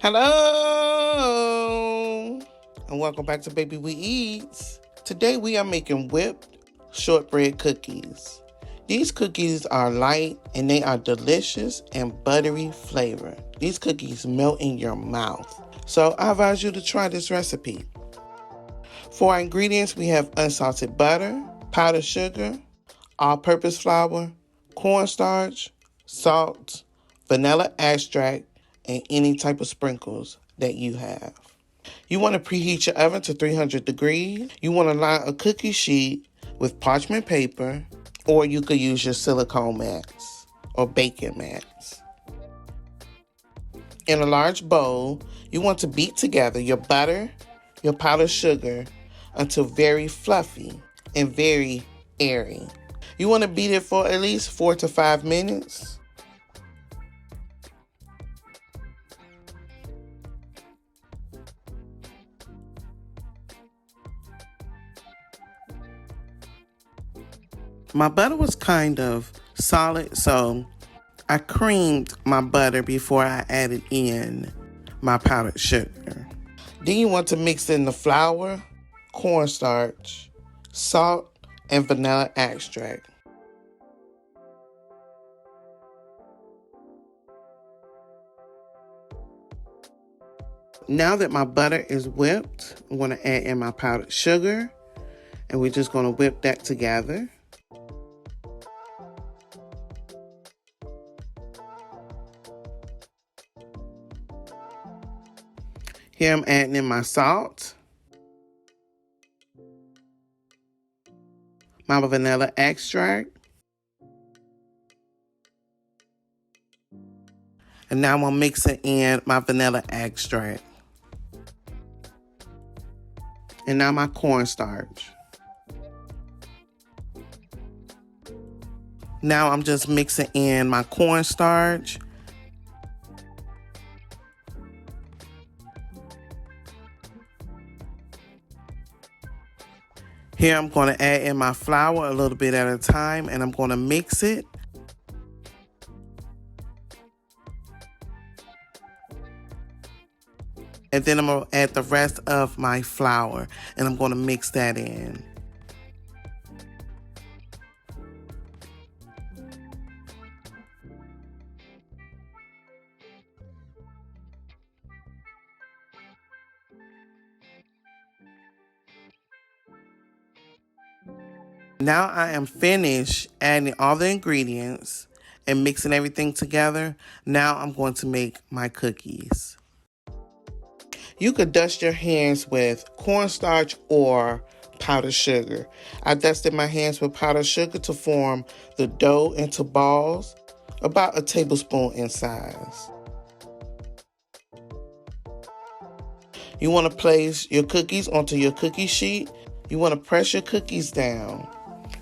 Hello, and welcome back to Baby We Eats. Today we are making whipped shortbread cookies. These cookies are light and they are delicious and buttery flavor. These cookies melt in your mouth. So I advise you to try this recipe. For our ingredients, we have unsalted butter, powdered sugar, all-purpose flour, cornstarch, salt, vanilla extract, and any type of sprinkles that you have. You want to preheat your oven to 300 degrees. You want to line a cookie sheet with parchment paper, or you could use your silicone mats or baking mats. In a large bowl, you want to beat together your butter, your powdered sugar until very fluffy and very airy. You want to beat it for at least 4 to 5 minutes. My butter was kind of solid, so I creamed my butter before I added in my powdered sugar. Then you want to mix in the flour, cornstarch, salt, and vanilla extract. Now that my butter is whipped, I'm going to add in my powdered sugar, and we're just going to whip that together. Here I'm adding in my salt, my vanilla extract, and now I'm mixing in my vanilla extract. And now my cornstarch. Now I'm just mixing in my cornstarch. Here I'm going to add in my flour a little bit at a time, and I'm going to mix it. And then I'm going to add the rest of my flour, and I'm going to mix that in. Now I am finished adding all the ingredients and mixing everything together. Now I'm going to make my cookies. You could dust your hands with cornstarch or powdered sugar. I dusted my hands with powdered sugar to form the dough into balls, about a tablespoon in size. You want to place your cookies onto your cookie sheet. You want to press your cookies down.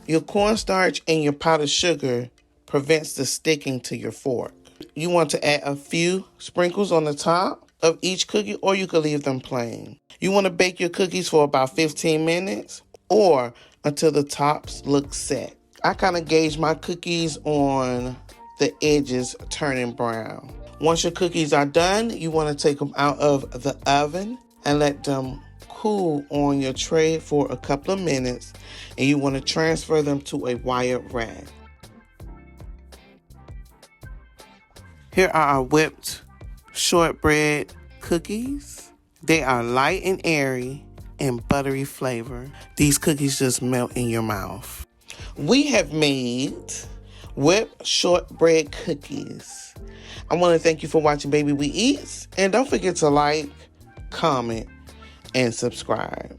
Your cornstarch and your powdered sugar prevents the sticking to your fork. You want to add a few sprinkles on the top of each cookie, or you could leave them plain. You want to bake your cookies for about 15 minutes or until the tops look set. I kind of gauge my cookies on the edges turning brown. Once your cookies are done, you want to take them out of the oven and let them cool on your tray for a couple of minutes, and you want to transfer them to a wire rack. Here are our whipped shortbread cookies. They are light and airy and buttery flavor. These cookies just melt in your mouth. We have made whipped shortbread cookies. I want to thank you for watching Baby We Eats, and don't forget to like, comment, and subscribe.